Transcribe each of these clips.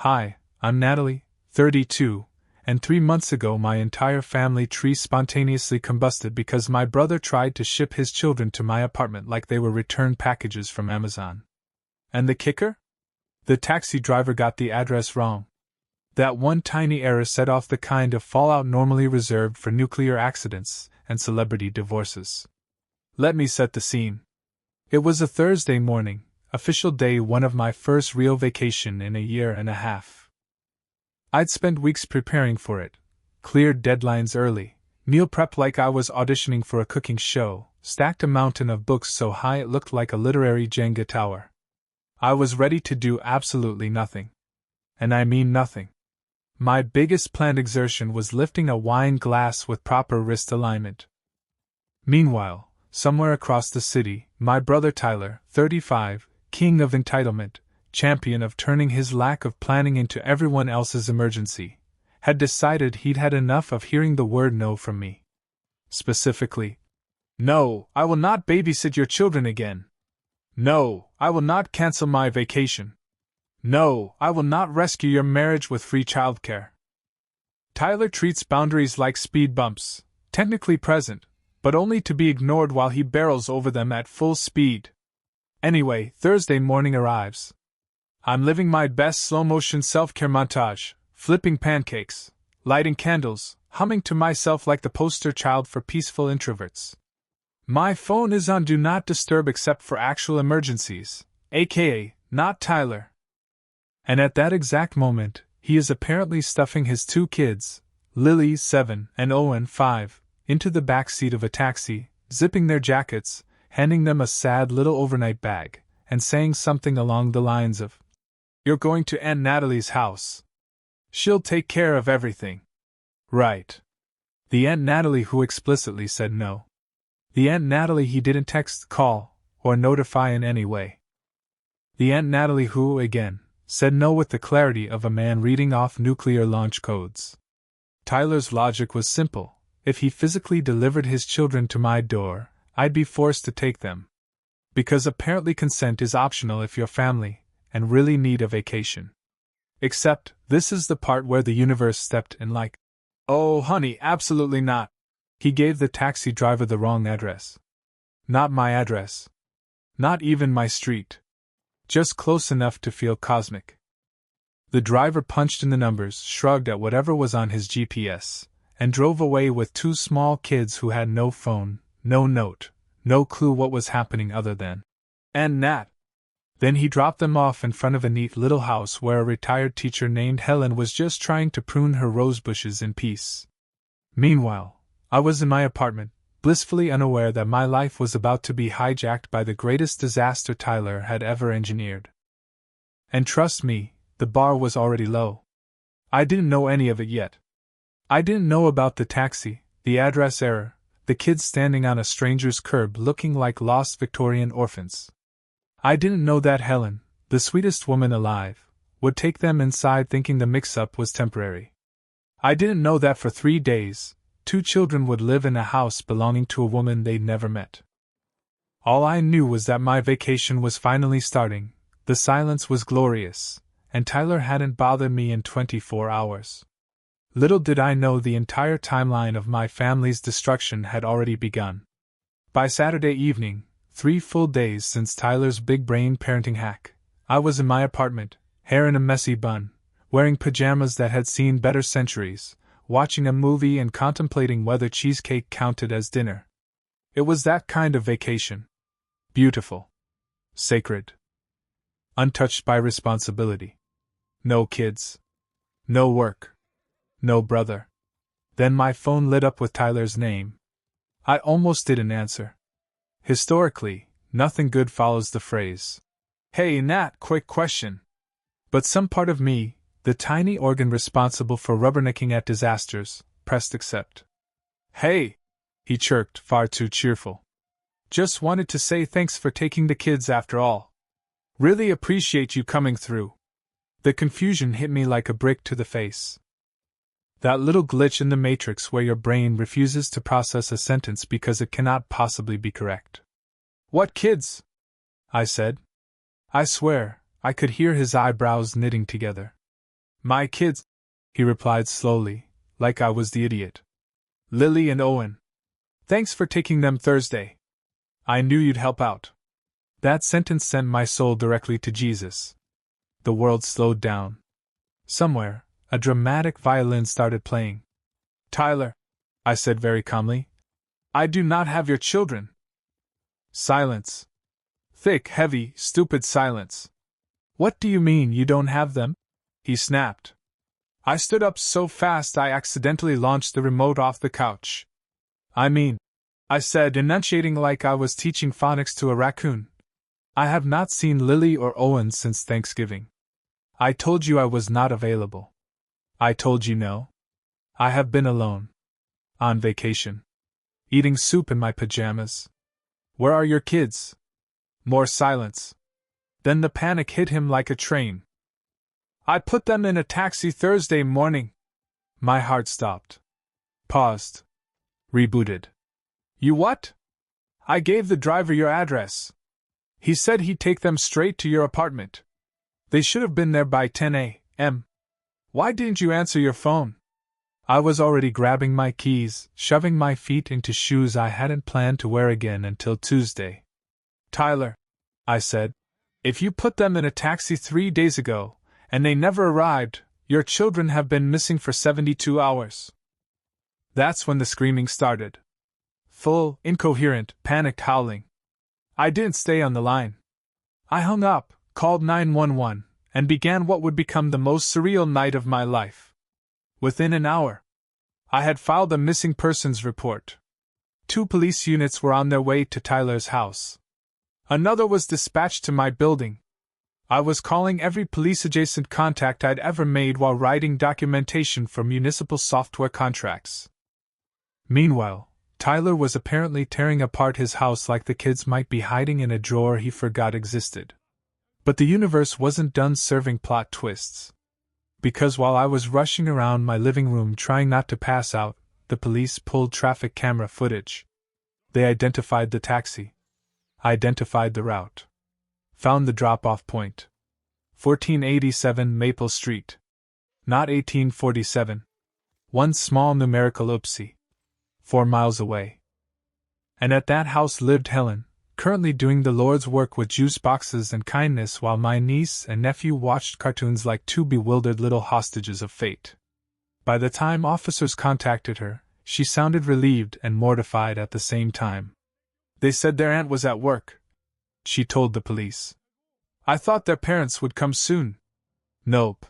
Hi, I'm Natalie, 32, and 3 months ago my entire family tree spontaneously combusted because my brother tried to ship his children to my apartment like they were return packages from Amazon. And the kicker? The taxi driver got the address wrong. That one tiny error set off the kind of fallout normally reserved for nuclear accidents and celebrity divorces. Let me set the scene. It was a Thursday morning, official day one of my first real vacation in a year and a half. I'd spent weeks preparing for it, cleared deadlines early, meal prep like I was auditioning for a cooking show, stacked a mountain of books so high it looked like a literary Jenga tower. I was ready to do absolutely nothing. And I mean nothing. My biggest planned exertion was lifting a wine glass with proper wrist alignment. Meanwhile, somewhere across the city, my brother Tyler, 35, king of entitlement, champion of turning his lack of planning into everyone else's emergency, had decided he'd had enough of hearing the word no from me. Specifically, "No, I will not babysit your children again. No, I will not cancel my vacation. No, I will not rescue your marriage with free childcare." Tyler treats boundaries like speed bumps, technically present, but only to be ignored while he barrels over them at full speed. Anyway, Thursday morning arrives. I'm living my best slow-motion self-care montage, flipping pancakes, lighting candles, humming to myself like the poster child for peaceful introverts. My phone is on Do Not Disturb except for actual emergencies, aka, not Tyler. And at that exact moment, he is apparently stuffing his two kids, Lily, 7, and Owen, 5, into the back seat of a taxi, zipping their jackets, handing them a sad little overnight bag, and saying something along the lines of, "You're going to Aunt Natalie's house. She'll take care of everything." Right. The Aunt Natalie who explicitly said no. The Aunt Natalie he didn't text, call, or notify in any way. The Aunt Natalie who, again, said no with the clarity of a man reading off nuclear launch codes. Tyler's logic was simple. If he physically delivered his children to my door, I'd be forced to take them. Because apparently consent is optional if you're family and really need a vacation. Except, this is the part where the universe stepped in like, "Oh honey, absolutely not." He gave the taxi driver the wrong address. Not my address. Not even my street. Just close enough to feel cosmic. The driver punched in the numbers, shrugged at whatever was on his GPS, and drove away with two small kids who had no phone, no note, no clue what was happening other than, "And Nat." Then he dropped them off in front of a neat little house where a retired teacher named Helen was just trying to prune her rose bushes in peace. Meanwhile, I was in my apartment, blissfully unaware that my life was about to be hijacked by the greatest disaster Tyler had ever engineered. And trust me, the bar was already low. I didn't know any of it yet. I didn't know about the taxi, the address error, the kids standing on a stranger's curb looking like lost Victorian orphans. I didn't know that Helen, the sweetest woman alive, would take them inside thinking the mix-up was temporary. I didn't know that for 3 days, 2 children would live in a house belonging to a woman they'd never met. All I knew was that my vacation was finally starting, the silence was glorious, and Tyler hadn't bothered me in 24 hours. Little did I know the entire timeline of my family's destruction had already begun. By Saturday evening, 3 full days since Tyler's big-brain parenting hack, I was in my apartment, hair in a messy bun, wearing pajamas that had seen better centuries, watching a movie and contemplating whether cheesecake counted as dinner. It was that kind of vacation. Beautiful. Sacred. Untouched by responsibility. No kids. No work. No brother. Then my phone lit up with Tyler's name. I almost didn't answer. Historically, nothing good follows the phrase, "Hey Nat, quick question." But some part of me, the tiny organ responsible for rubbernecking at disasters, pressed accept. "Hey," he chirped, far too cheerful. "Just wanted to say thanks for taking the kids after all. Really appreciate you coming through." The confusion hit me like a brick to the face. That little glitch in the matrix where your brain refuses to process a sentence because it cannot possibly be correct. "What kids?" I said. I swear, I could hear his eyebrows knitting together. My kids, he replied slowly, like I was the idiot. Lily and Owen. Thanks for taking them Thursday. I knew you'd help out. That sentence sent my soul directly to Jesus. The world slowed down. Somewhere, a dramatic violin started playing. Tyler, I said very calmly, I do not have your children. Silence. Thick, heavy, stupid silence. What do you mean you don't have them? He snapped. I stood up so fast I accidentally launched the remote off the couch. I mean, I said, enunciating like I was teaching phonics to a raccoon, I have not seen Lily or Owen since Thanksgiving. I told you I was not available. I told you no. I have been alone. On vacation. Eating soup in my pajamas. Where are your kids? More silence. Then the panic hit him like a train. I put them in a taxi Thursday morning. My heart stopped. Paused. Rebooted. You what? I gave the driver your address. He said he'd take them straight to your apartment. They should have been there by 10 a.m. Why didn't you answer your phone? I was already grabbing my keys, shoving my feet into shoes I hadn't planned to wear again until Tuesday. Tyler, I said, if you put them in a taxi 3 days ago, and they never arrived, your children have been missing for 72 hours. That's when the screaming started. Full, incoherent, panicked howling. I didn't stay on the line. I hung up, called 911, and began what would become the most surreal night of my life. Within an hour, I had filed a missing persons report. 2 police units were on their way to Tyler's house. Another was dispatched to my building. I was calling every police-adjacent contact I'd ever made while writing documentation for municipal software contracts. Meanwhile, Tyler was apparently tearing apart his house like the kids might be hiding in a drawer he forgot existed. But the universe wasn't done serving plot twists. Because while I was rushing around my living room trying not to pass out, the police pulled traffic camera footage. They identified the taxi. Identified the route. Found the drop-off point. 1487 Maple Street. Not 1847. One small numerical oopsie. 4 miles away. And at that house lived Helen, currently doing the Lord's work with juice boxes and kindness while my niece and nephew watched cartoons like 2 bewildered little hostages of fate. By the time officers contacted her, she sounded relieved and mortified at the same time. They said their aunt was at work, she told the police. I thought their parents would come soon. Nope.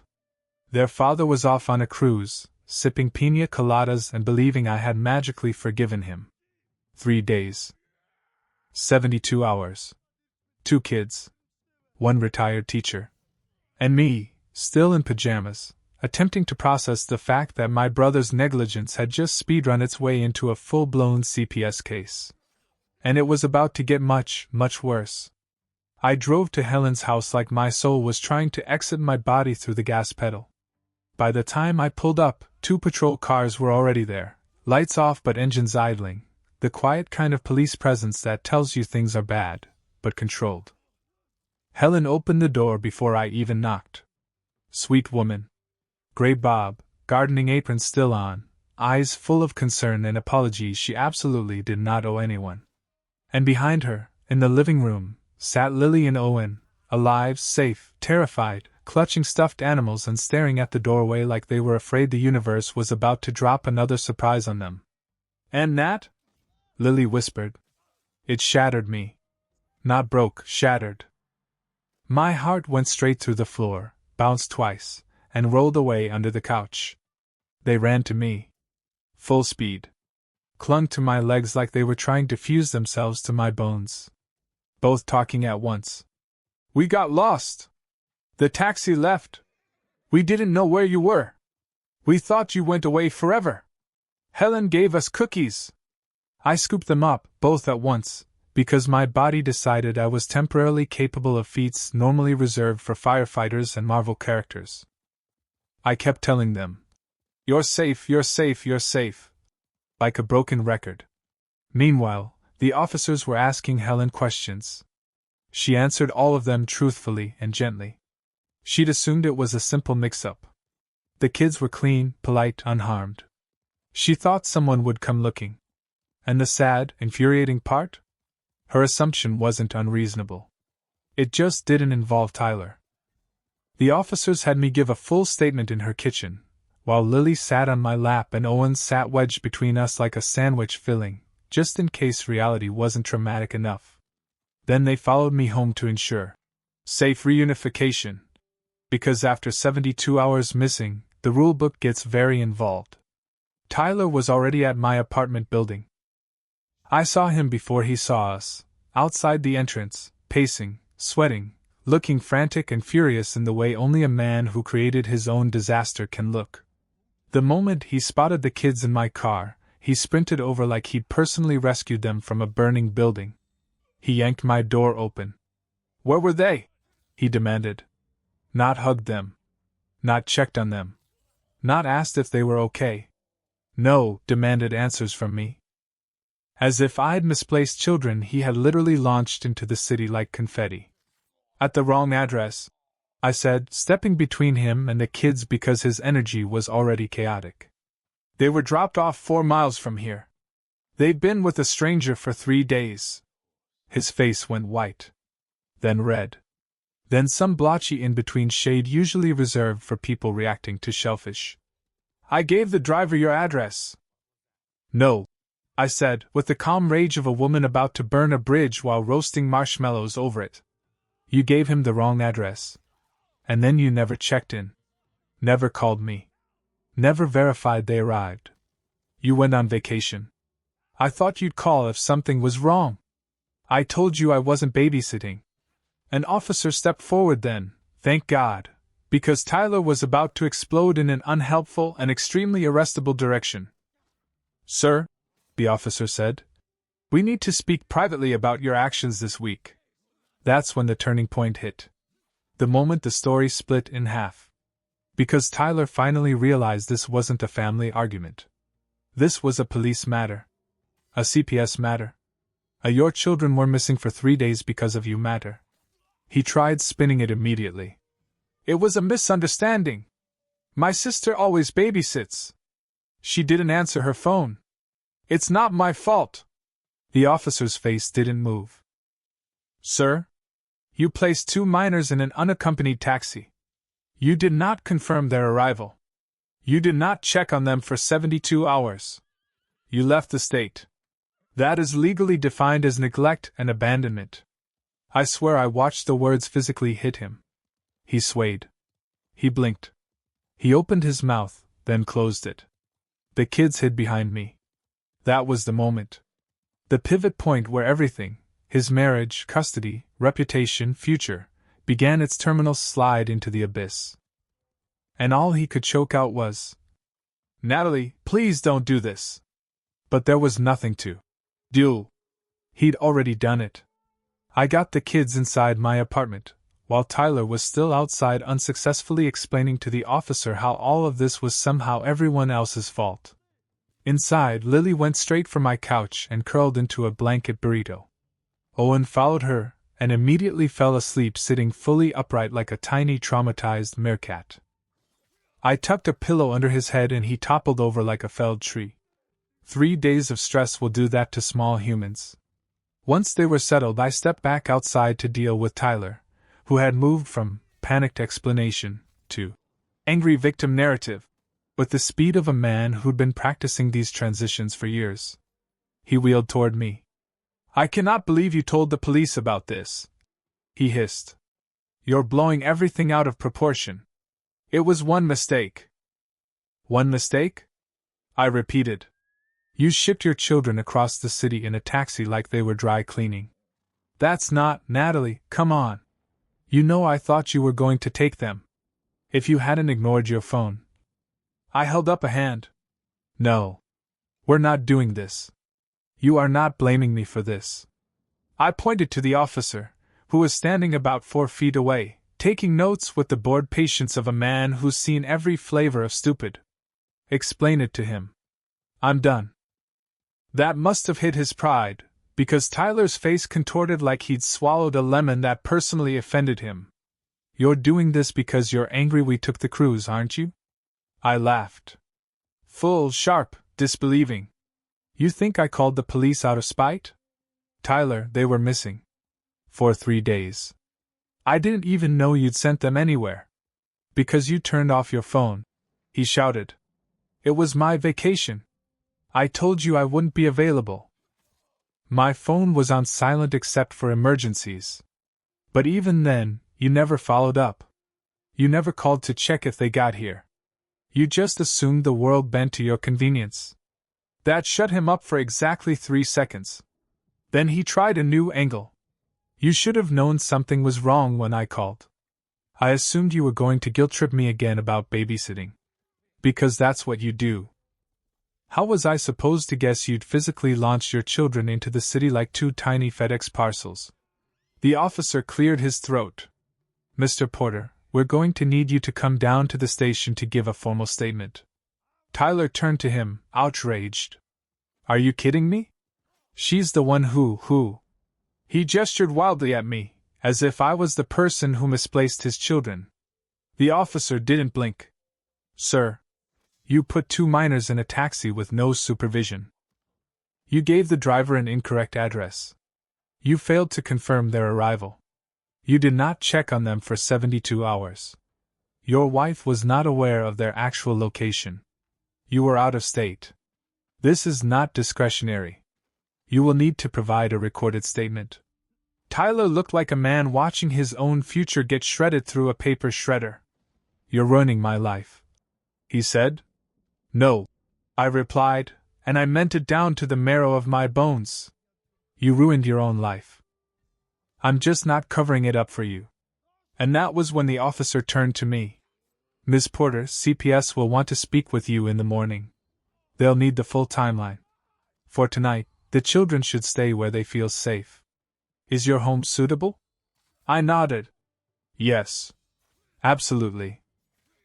Their father was off on a cruise, sipping piña coladas and believing I had magically forgiven him. 3 days. 72 hours. 2 kids. 1 retired teacher. And me, still in pajamas, attempting to process the fact that my brother's negligence had just speedrun its way into a full-blown CPS case. And it was about to get much, much worse. I drove to Helen's house like my soul was trying to exit my body through the gas pedal. By the time I pulled up, 2 patrol cars were already there, lights off but engines idling, the quiet kind of police presence that tells you things are bad, but controlled. Helen opened the door before I even knocked. Sweet woman. Gray bob, gardening apron still on, eyes full of concern and apology she absolutely did not owe anyone. And behind her, in the living room, sat Lily and Owen, alive, safe, terrified, clutching stuffed animals and staring at the doorway like they were afraid the universe was about to drop another surprise on them. And Nat? Lily whispered. It shattered me. Not broke, shattered. My heart went straight through the floor, bounced twice, and rolled away under the couch. They ran to me. Full speed. Clung to my legs like they were trying to fuse themselves to my bones. Both talking at once. We got lost. The taxi left. We didn't know where you were. We thought you went away forever. Helen gave us cookies. I scooped them up, both at once, because my body decided I was temporarily capable of feats normally reserved for firefighters and Marvel characters. I kept telling them, "You're safe, you're safe, you're safe," like a broken record. Meanwhile, the officers were asking Helen questions. She answered all of them truthfully and gently. She'd assumed it was a simple mix-up. The kids were clean, polite, unharmed. She thought someone would come looking. And the sad, infuriating part? Her assumption wasn't unreasonable. It just didn't involve Tyler. The officers had me give a full statement in her kitchen, while Lily sat on my lap and Owen sat wedged between us like a sandwich filling, just in case reality wasn't traumatic enough. Then they followed me home to ensure safe reunification. Because after 72 hours missing, the rulebook gets very involved. Tyler was already at my apartment building. I saw him before he saw us, outside the entrance, pacing, sweating, looking frantic and furious in the way only a man who created his own disaster can look. The moment he spotted the kids in my car, he sprinted over like he'd personally rescued them from a burning building. He yanked my door open. "Where were they?" he demanded. Not hugged them. Not checked on them. Not asked if they were okay. No, demanded answers from me. As if I'd misplaced children, he had literally launched into the city like confetti. "At the wrong address," I said, stepping between him and the kids because his energy was already chaotic. "They were dropped off 4 miles from here. They've been with a stranger for 3 days. His face went white. Then red. Then some blotchy in-between shade usually reserved for people reacting to shellfish. "I gave the driver your address." "No," I said, with the calm rage of a woman about to burn a bridge while roasting marshmallows over it. "You gave him the wrong address. And then you never checked in. Never called me. Never verified they arrived. You went on vacation. I thought you'd call if something was wrong. I told you I wasn't babysitting." An officer stepped forward then, thank God, because Tyler was about to explode in an unhelpful and extremely arrestable direction. "Sir," the officer said, "we need to speak privately about your actions this week." That's when the turning point hit. The moment the story split in half. Because Tyler finally realized this wasn't a family argument. This was a police matter. A CPS matter. A "your children were missing for 3 days because of you" matter. He tried spinning it immediately. "It was a misunderstanding. My sister always babysits. She didn't answer her phone. It's not my fault." The officer's face didn't move. "Sir, you placed 2 minors in an unaccompanied taxi. You did not confirm their arrival. You did not check on them for 72 hours. You left the state. That is legally defined as neglect and abandonment." I swear I watched the words physically hit him. He swayed. He blinked. He opened his mouth, then closed it. The kids hid behind me. That was the moment. The pivot point where everything, his marriage, custody, reputation, future, began its terminal slide into the abyss. And all he could choke out was, "Natalie, please don't do this." But there was nothing to do. He'd already done it. I got the kids inside my apartment, while Tyler was still outside unsuccessfully explaining to the officer how all of this was somehow everyone else's fault. Inside, Lily went straight for my couch and curled into a blanket burrito. Owen followed her, and immediately fell asleep sitting fully upright like a tiny traumatized meerkat. I tucked a pillow under his head and he toppled over like a felled tree. 3 days of stress will do that to small humans. Once they were settled, I stepped back outside to deal with Tyler, who had moved from panicked explanation to angry victim narrative, with the speed of a man who'd been practicing these transitions for years. He wheeled toward me. "I cannot believe you told the police about this," he hissed. "You're blowing everything out of proportion. It was one mistake." "One mistake?" I repeated. "You shipped your children across the city in a taxi like they were dry cleaning. That's not, Natalie, come on. You know I thought you were going to take them. If you hadn't ignored your phone." I held up a hand. "No. We're not doing this. You are not blaming me for this." I pointed to the officer, who was standing about 4 feet away, taking notes with the bored patience of a man who's seen every flavor of stupid. "Explain it to him. I'm done." That must have hit his pride, because Tyler's face contorted like he'd swallowed a lemon that personally offended him. "You're doing this because you're angry we took the cruise, aren't you?" I laughed. Full, sharp, disbelieving. You think I called the police out of spite? Tyler, they were missing. For 3 days. I didn't even know you'd sent them anywhere. Because you turned off your phone, he shouted. It was my vacation. I told you I wouldn't be available. My phone was on silent except for emergencies. But even then, you never followed up. You never called to check if they got here. You just assumed the world bent to your convenience. That shut him up for exactly 3 seconds. Then he tried a new angle. You should have known something was wrong when I called. I assumed you were going to guilt-trip me again about babysitting. Because that's what you do. How was I supposed to guess you'd physically launch your children into the city like 2 tiny FedEx parcels? The officer cleared his throat. Mr. Porter, we're going to need you to come down to the station to give a formal statement. Tyler turned to him, outraged. Are you kidding me? She's the one who. He gestured wildly at me, as if I was the person who misplaced his children. The officer didn't blink. Sir, you put 2 minors in a taxi with no supervision. You gave the driver an incorrect address. You failed to confirm their arrival. You did not check on them for 72 hours. Your wife was not aware of their actual location. You were out of state. This is not discretionary. You will need to provide a recorded statement. Tyler looked like a man watching his own future get shredded through a paper shredder. You're ruining my life, he said. No, I replied, and I meant it down to the marrow of my bones. You ruined your own life. I'm just not covering it up for you. And that was when the officer turned to me. Ms. Porter, CPS will want to speak with you in the morning. They'll need the full timeline. For tonight, the children should stay where they feel safe. Is your home suitable? I nodded. Yes. Absolutely.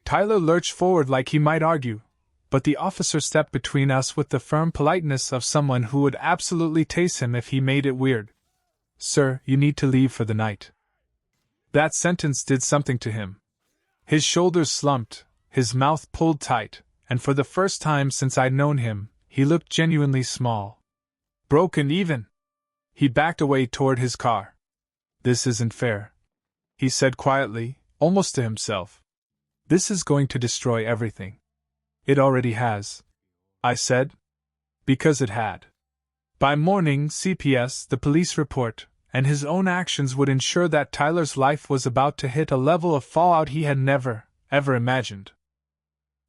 Tyler lurched forward like he might argue, but the officer stepped between us with the firm politeness of someone who would absolutely tase him if he made it weird. Sir, you need to leave for the night. That sentence did something to him. His shoulders slumped, his mouth pulled tight, and for the first time since I'd known him, he looked genuinely small. Broken even. He backed away toward his car. This isn't fair, he said quietly, almost to himself. This is going to destroy everything. It already has, I said. Because it had. By morning, CPS, the police report, and his own actions would ensure that Tyler's life was about to hit a level of fallout he had never, ever imagined.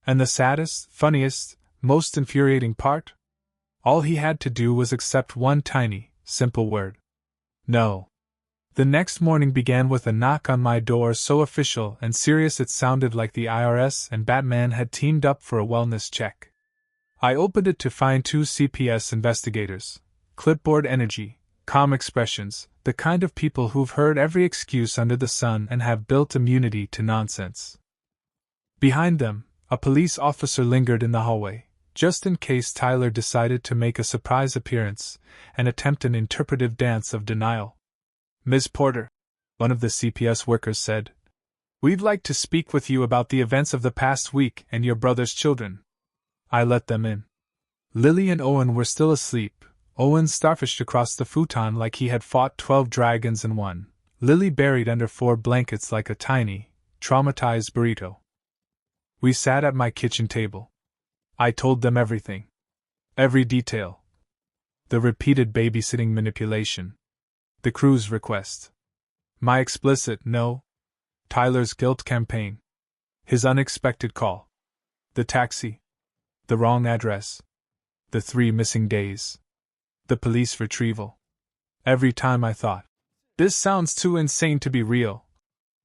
And the saddest, funniest, most infuriating part? All he had to do was accept one tiny, simple word. No. The next morning began with a knock on my door so official and serious it sounded like the IRS and Batman had teamed up for a wellness check. I opened it to find 2 CPS investigators, clipboard energy, calm expressions, the kind of people who've heard every excuse under the sun and have built immunity to nonsense. Behind them, a police officer lingered in the hallway, just in case Tyler decided to make a surprise appearance and attempt an interpretive dance of denial. Ms. Porter, one of the CPS workers said, we'd like to speak with you about the events of the past week and your brother's children. I let them in. Lily and Owen were still asleep, Owen starfished across the futon like he had fought 12 dragons in one, Lily buried under 4 blankets like a tiny, traumatized burrito. We sat at my kitchen table. I told them everything. Every detail. The repeated babysitting manipulation. The crew's request. My explicit no. Tyler's guilt campaign. His unexpected call. The taxi. The wrong address. The 3 missing days. The police retrieval. Every time I thought, this sounds too insane to be real.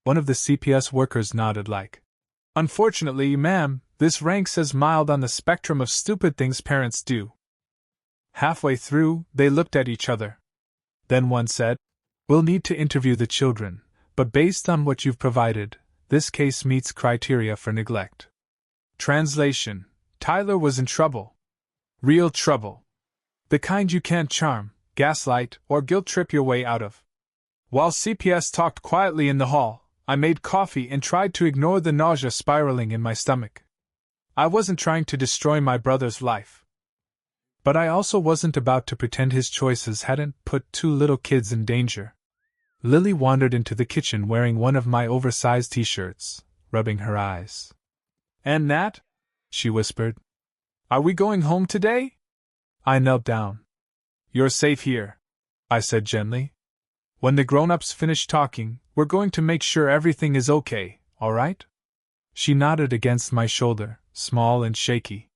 One of the CPS workers nodded like, unfortunately, ma'am, this ranks as mild on the spectrum of stupid things parents do. Halfway through, they looked at each other. Then one said, we'll need to interview the children, but based on what you've provided, this case meets criteria for neglect. Translation: Tyler was in trouble. Real trouble. The kind you can't charm, gaslight, or guilt-trip your way out of. While CPS talked quietly in the hall, I made coffee and tried to ignore the nausea spiraling in my stomach. I wasn't trying to destroy my brother's life. But I also wasn't about to pretend his choices hadn't put two little kids in danger. Lily wandered into the kitchen wearing one of my oversized t-shirts, rubbing her eyes. "And Nat?" she whispered. "Are we going home today?" I knelt down. "You're safe here," I said gently. "When the grown-ups finish talking, we're going to make sure everything is okay, all right?" She nodded against my shoulder, small and shaky.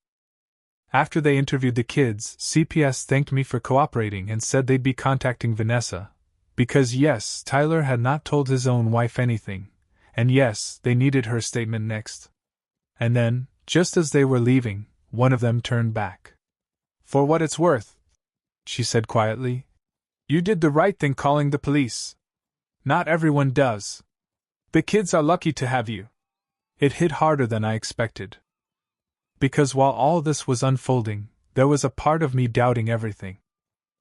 After they interviewed the kids, CPS thanked me for cooperating and said they'd be contacting Vanessa. Because yes, Tyler had not told his own wife anything, and yes, they needed her statement next. And then, just as they were leaving, one of them turned back. "For what it's worth," she said quietly, "you did the right thing calling the police. Not everyone does. The kids are lucky to have you." It hit harder than I expected. Because while all this was unfolding, there was a part of me doubting everything.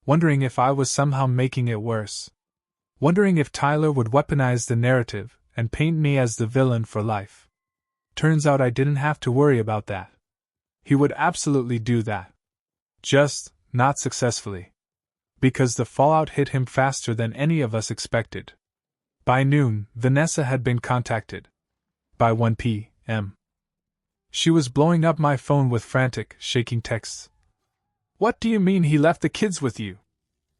Wondering if I was somehow making it worse. Wondering if Tyler would weaponize the narrative and paint me as the villain for life. Turns out I didn't have to worry about that. He would absolutely do that. Just, not successfully. Because the fallout hit him faster than any of us expected. By noon, Vanessa had been contacted. By 1 p.m. She was blowing up my phone with frantic, shaking texts. "What do you mean he left the kids with you?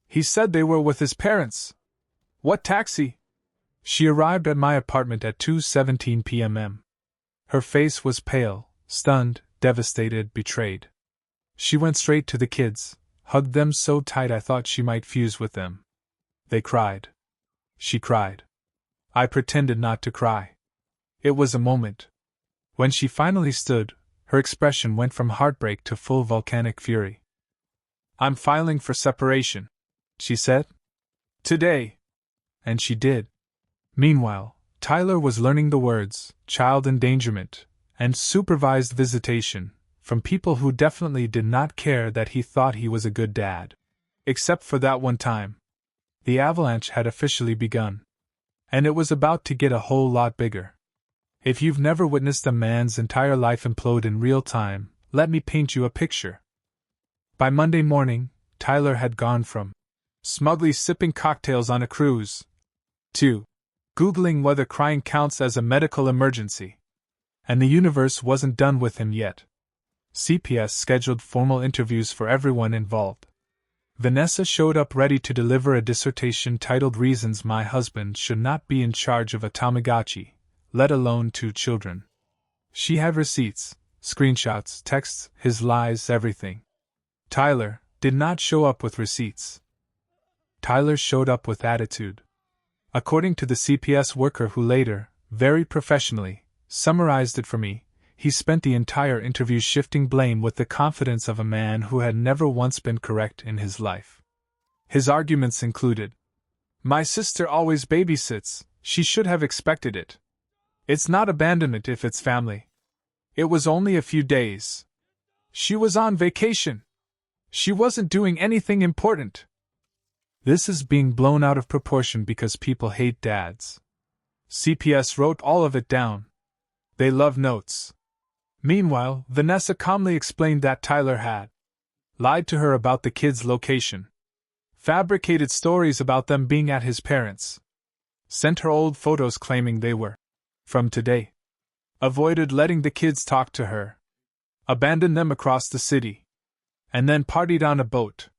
He said they were with his parents. What taxi?" She arrived at my apartment at 2:17 p.m. Her face was pale, stunned, devastated, betrayed. She went straight to the kids, hugged them so tight I thought she might fuse with them. They cried. She cried. I pretended not to cry. It was a moment. When she finally stood, her expression went from heartbreak to full volcanic fury. "I'm filing for separation," she said. "Today." And she did. Meanwhile, Tyler was learning the words, child endangerment, and supervised visitation, from people who definitely did not care that he thought he was a good dad. Except for that one time. The avalanche had officially begun. And it was about to get a whole lot bigger. If you've never witnessed a man's entire life implode in real time, let me paint you a picture. By Monday morning, Tyler had gone from smugly sipping cocktails on a cruise to Googling whether crying counts as a medical emergency. And the universe wasn't done with him yet. CPS scheduled formal interviews for everyone involved. Vanessa showed up ready to deliver a dissertation titled Reasons My Husband Should Not Be in Charge of a Tamagotchi, let alone 2 children. She had receipts, screenshots, texts, his lies, everything. Tyler did not show up with receipts. Tyler showed up with attitude. According to the CPS worker who later, very professionally, summarized it for me, he spent the entire interview shifting blame with the confidence of a man who had never once been correct in his life. His arguments included, "My sister always babysits, she should have expected it. It's not abandonment if it's family. It was only a few days. She was on vacation. She wasn't doing anything important." This is being blown out of proportion because people hate dads. CPS wrote all of it down. They love notes. Meanwhile, Vanessa calmly explained that Tyler had lied to her about the kids' location, fabricated stories about them being at his parents', sent her old photos claiming they were from today, avoided letting the kids talk to her, abandoned them across the city, and then partied on a boat.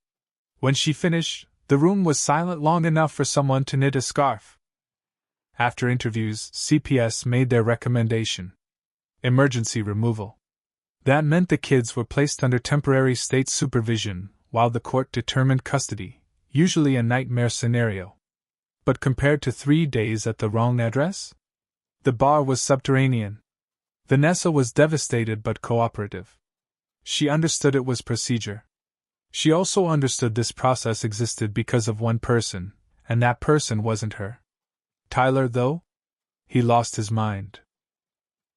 When she finished, the room was silent long enough for someone to knit a scarf. After interviews, CPS made their recommendation. Emergency removal. That meant the kids were placed under temporary state supervision while the court determined custody, usually a nightmare scenario. But compared to 3 days at the wrong address? The bar was subterranean. Vanessa was devastated but cooperative. She understood it was procedure. She also understood this process existed because of one person, and that person wasn't her. Tyler, though? He lost his mind.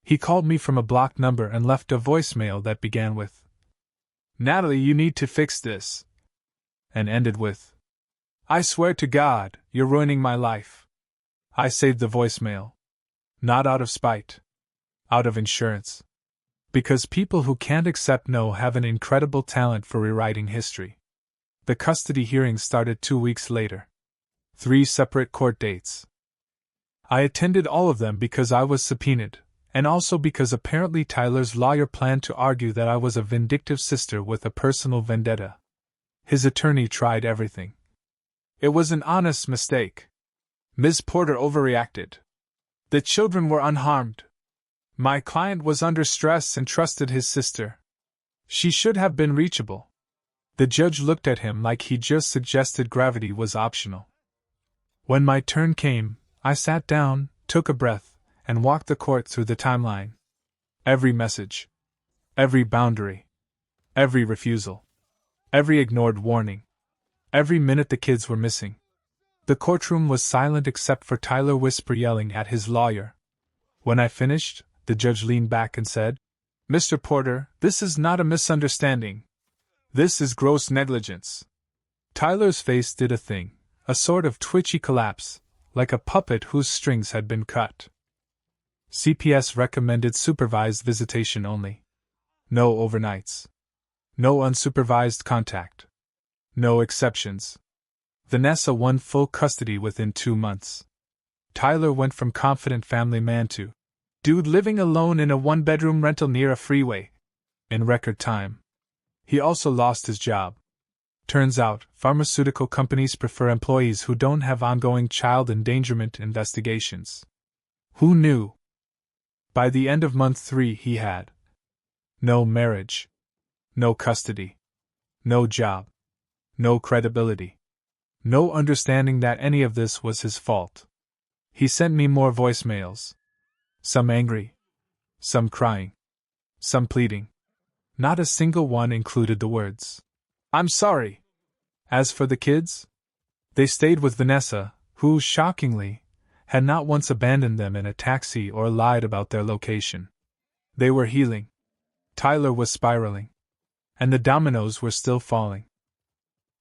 He called me from a blocked number and left a voicemail that began with, "Natalie, you need to fix this," and ended with, "I swear to God, you're ruining my life." I saved the voicemail. Not out of spite. Out of insurance. Because people who can't accept no have an incredible talent for rewriting history. The custody hearings started 2 weeks later. 3 separate court dates. I attended all of them because I was subpoenaed, and also because apparently Tyler's lawyer planned to argue that I was a vindictive sister with a personal vendetta. His attorney tried everything. It was an honest mistake. Ms. Porter overreacted. The children were unharmed. My client was under stress and trusted his sister. She should have been reachable. The judge looked at him like he just suggested gravity was optional. When my turn came, I sat down, took a breath, and walked the court through the timeline. Every message. Every boundary. Every refusal. Every ignored warning. Every minute the kids were missing. The courtroom was silent except for Tyler whisper yelling at his lawyer. When I finished, the judge leaned back and said, "Mr. Porter, this is not a misunderstanding. This is gross negligence." Tyler's face did a thing, a sort of twitchy collapse, like a puppet whose strings had been cut. CPS recommended supervised visitation only. No overnights. No unsupervised contact. No exceptions. Vanessa won full custody within 2 months. Tyler went from confident family man to dude living alone in a 1-bedroom rental near a freeway in record time. He also lost his job. Turns out, pharmaceutical companies prefer employees who don't have ongoing child endangerment investigations. Who knew? By the end of month 3, he had no marriage, no custody, no job, no credibility, no understanding that any of this was his fault. He sent me more voicemails. Some angry, some crying, some pleading. Not a single one included the words, "I'm sorry." As for the kids, they stayed with Vanessa, who, shockingly, had not once abandoned them in a taxi or lied about their location. They were healing. Tyler was spiraling. And the dominoes were still falling.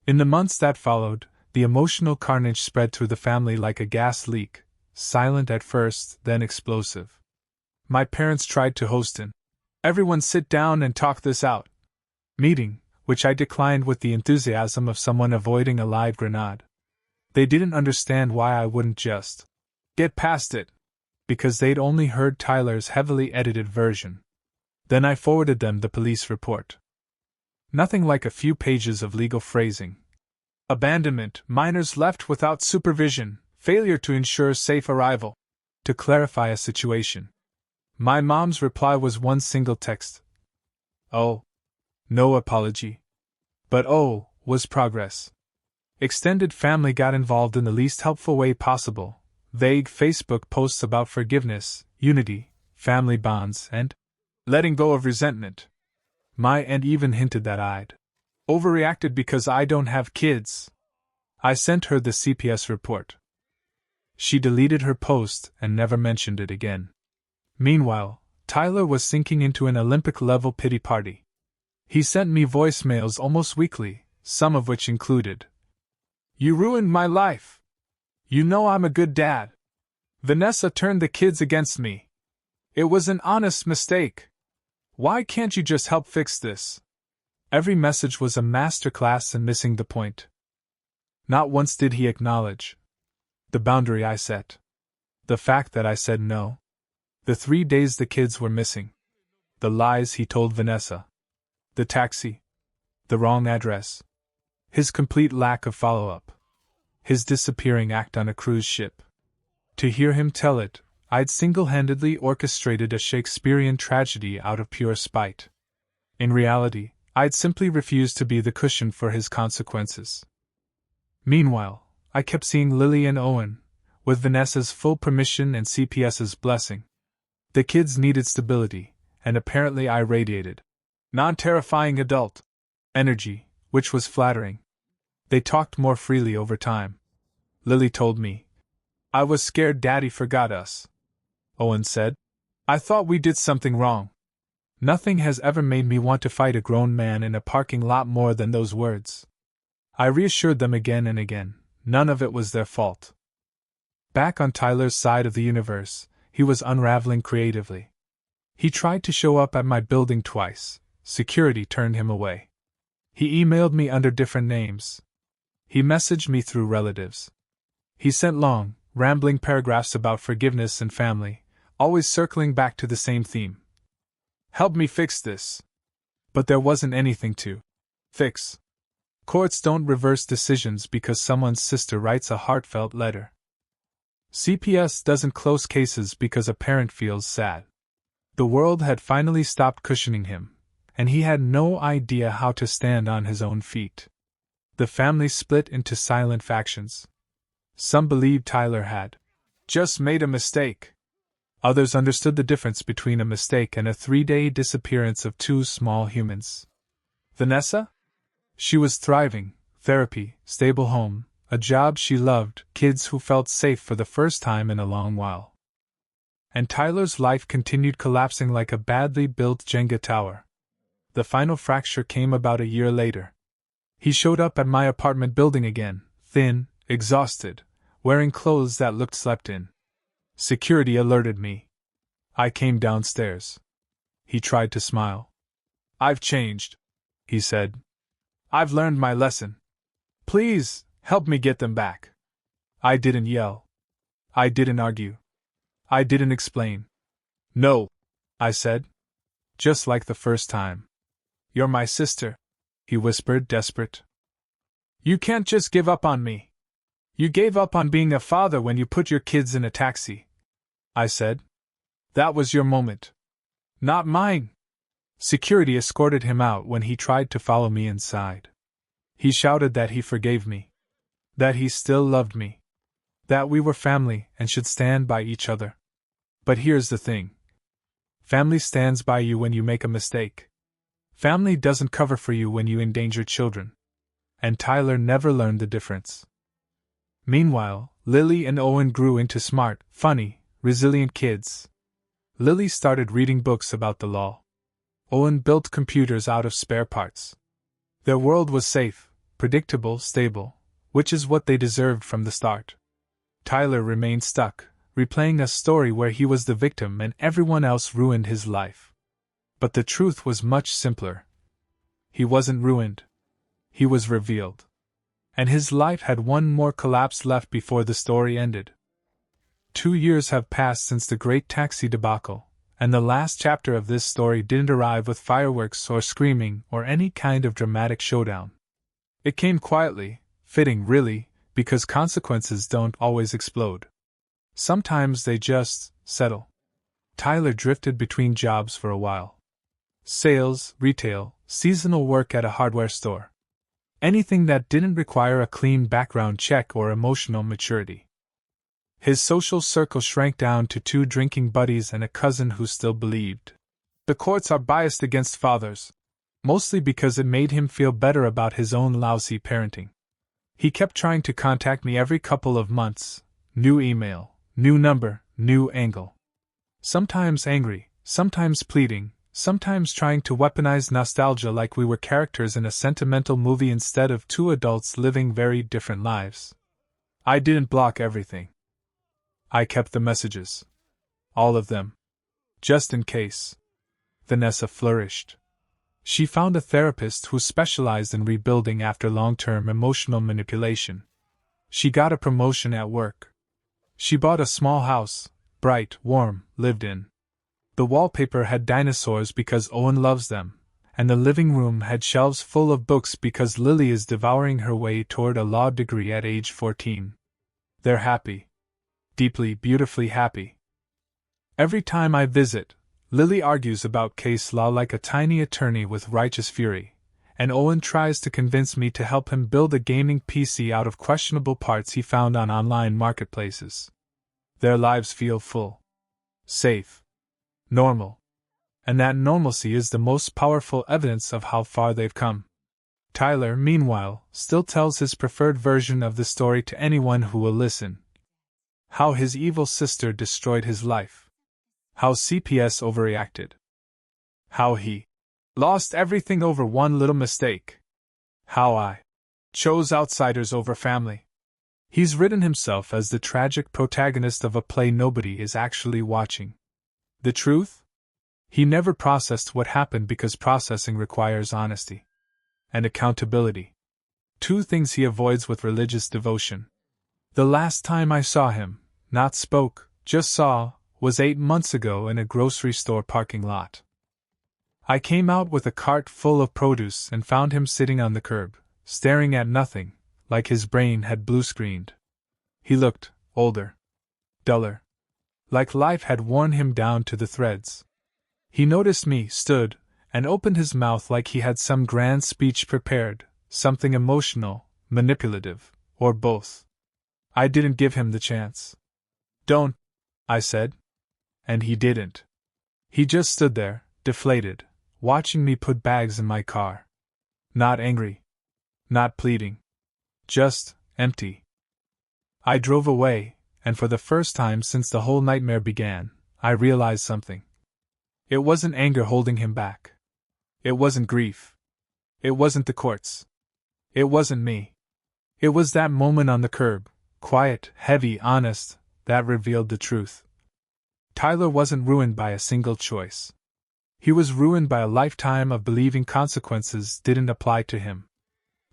In the months that followed, the emotional carnage spread through the family like a gas leak, silent at first, then explosive. My parents tried to host an "everyone sit down and talk this out" meeting, which I declined with the enthusiasm of someone avoiding a live grenade. They didn't understand why I wouldn't just get past it, because they'd only heard Tyler's heavily edited version. Then I forwarded them the police report. Nothing like a few pages of legal phrasing. Abandonment, minors left without supervision, failure to ensure safe arrival. To clarify a situation. My mom's reply was one single text. Oh. No apology. But oh, was progress. Extended family got involved in the least helpful way possible. Vague Facebook posts about forgiveness, unity, family bonds, and letting go of resentment. My aunt even hinted that I'd overreacted because I don't have kids. I sent her the CPS report. She deleted her post and never mentioned it again. Meanwhile, Tyler was sinking into an Olympic-level pity party. He sent me voicemails almost weekly, some of which included, "You ruined my life. You know I'm a good dad. Vanessa turned the kids against me. It was an honest mistake. Why can't you just help fix this?" Every message was a masterclass in missing the point. Not once did he acknowledge the boundary I set. The fact that I said no. The 3 days the kids were missing. The lies he told Vanessa. The taxi. The wrong address. His complete lack of follow-up. His disappearing act on a cruise ship. To hear him tell it, I'd single-handedly orchestrated a Shakespearean tragedy out of pure spite. In reality, I'd simply refused to be the cushion for his consequences. Meanwhile, I kept seeing Lily and Owen, with Vanessa's full permission and CPS's blessing. The kids needed stability, and apparently I radiated non-terrifying adult energy, which was flattering. They talked more freely over time. Lily told me, "I was scared Daddy forgot us." Owen said, "I thought we did something wrong." Nothing has ever made me want to fight a grown man in a parking lot more than those words. I reassured them again and again, none of it was their fault. Back on Tyler's side of the universe, he was unraveling creatively. He tried to show up at my building twice. Security turned him away. He emailed me under different names. He messaged me through relatives. He sent long, rambling paragraphs about forgiveness and family, always circling back to the same theme. Help me fix this. But there wasn't anything to fix. Courts don't reverse decisions because someone's sister writes a heartfelt letter. CPS doesn't close cases because a parent feels sad. The world had finally stopped cushioning him, and he had no idea how to stand on his own feet. The family split into silent factions. Some believed Tyler had just made a mistake. Others understood the difference between a mistake and a 3-day disappearance of 2 small humans. Vanessa? She was thriving, therapy, stable home, a job she loved, kids who felt safe for the first time in a long while. And Tyler's life continued collapsing like a badly built Jenga tower. The final fracture came about a year later. He showed up at my apartment building again, thin, exhausted, wearing clothes that looked slept in. Security alerted me. I came downstairs. He tried to smile. "I've changed," he said. "I've learned my lesson. Please, help me get them back." I didn't yell. I didn't argue. I didn't explain. "No," I said. Just like the first time. "You're my sister," he whispered, desperate. "You can't just give up on me. You gave up on being a father when you put your kids in a taxi," I said. "That was your moment. Not mine." Security escorted him out when he tried to follow me inside. He shouted that he forgave me. That he still loved me. That we were family and should stand by each other. But here's the thing. Family stands by you when you make a mistake. Family doesn't cover for you when you endanger children. And Tyler never learned the difference. Meanwhile, Lily and Owen grew into smart, funny, resilient kids. Lily started reading books about the law. Owen built computers out of spare parts. Their world was safe, predictable, stable, which is what they deserved from the start. Tyler remained stuck, replaying a story where he was the victim and everyone else ruined his life. But the truth was much simpler. He wasn't ruined. He was revealed. And his life had one more collapse left before the story ended. 2 years have passed since the great taxi debacle, and the last chapter of this story didn't arrive with fireworks or screaming or any kind of dramatic showdown. It came quietly, fitting really, because consequences don't always explode. Sometimes they just settle. Tyler drifted between jobs for a while. Sales, retail, seasonal work at a hardware store. Anything that didn't require a clean background check or emotional maturity. His social circle shrank down to 2 drinking buddies and a cousin who still believed. The courts are biased against fathers, mostly because it made him feel better about his own lousy parenting. He kept trying to contact me every couple of months. New email, new number, new angle. Sometimes angry, sometimes pleading, sometimes trying to weaponize nostalgia like we were characters in a sentimental movie instead of 2 adults living very different lives. I didn't block everything. I kept the messages. All of them. Just in case. Vanessa flourished. She found a therapist who specialized in rebuilding after long-term emotional manipulation. She got a promotion at work. She bought a small house, bright, warm, lived in. The wallpaper had dinosaurs because Owen loves them, and the living room had shelves full of books because Lily is devouring her way toward a law degree at age 14. They're happy. Deeply, beautifully happy. Every time I visit, Lily argues about case law like a tiny attorney with righteous fury, and Owen tries to convince me to help him build a gaming PC out of questionable parts he found on online marketplaces. Their lives feel full. Safe. Normal. And that normalcy is the most powerful evidence of how far they've come. Tyler, meanwhile, still tells his preferred version of the story to anyone who will listen. How his evil sister destroyed his life. How CPS overreacted. How he lost everything over one little mistake. How I chose outsiders over family. He's written himself as the tragic protagonist of a play nobody is actually watching. The truth? He never processed what happened because processing requires honesty and accountability. Two things he avoids with religious devotion. The last time I saw him, not spoke, just saw, was 8 months ago in a grocery store parking lot. I came out with a cart full of produce and found him sitting on the curb, staring at nothing, like his brain had blue-screened. He looked older, duller, like life had worn him down to the threads. He noticed me, stood, and opened his mouth like he had some grand speech prepared, something emotional, manipulative, or both. I didn't give him the chance. "Don't," I said. And he didn't. He just stood there, deflated, watching me put bags in my car. Not angry. Not pleading. Just empty. I drove away, and for the first time since the whole nightmare began, I realized something. It wasn't anger holding him back. It wasn't grief. It wasn't the courts. It wasn't me. It was that moment on the curb, quiet, heavy, honest, that revealed the truth. Tyler wasn't ruined by a single choice. He was ruined by a lifetime of believing consequences didn't apply to him.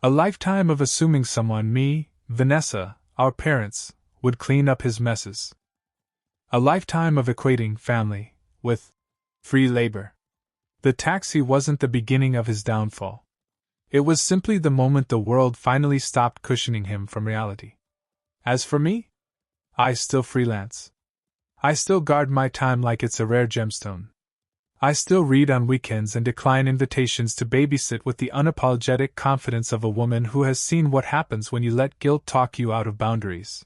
A lifetime of assuming someone, me, Vanessa, our parents, would clean up his messes. A lifetime of equating family with free labor. The taxi wasn't the beginning of his downfall. It was simply the moment the world finally stopped cushioning him from reality. As for me, I still freelance. I still guard my time like it's a rare gemstone. I still read on weekends and decline invitations to babysit with the unapologetic confidence of a woman who has seen what happens when you let guilt talk you out of boundaries.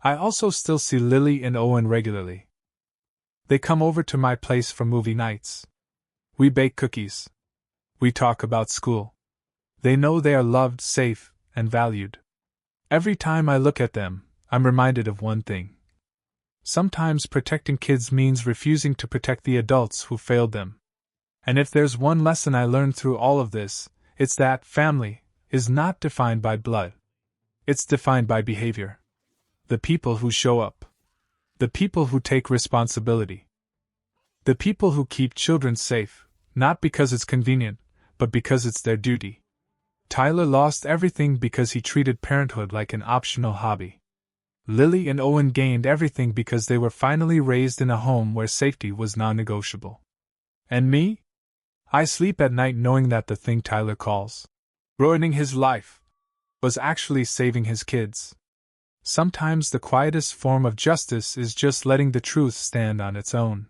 I also still see Lily and Owen regularly. They come over to my place for movie nights. We bake cookies. We talk about school. They know they are loved, safe, and valued. Every time I look at them, I'm reminded of one thing. Sometimes protecting kids means refusing to protect the adults who failed them. And if there's one lesson I learned through all of this, it's that family is not defined by blood. It's defined by behavior. The people who show up. The people who take responsibility. The people who keep children safe, not because it's convenient, but because it's their duty. Tyler lost everything because he treated parenthood like an optional hobby. Lily and Owen gained everything because they were finally raised in a home where safety was non-negotiable. And me? I sleep at night knowing that the thing Tyler calls ruining his life was actually saving his kids. Sometimes the quietest form of justice is just letting the truth stand on its own.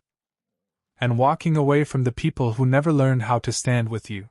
And walking away from the people who never learned how to stand with you.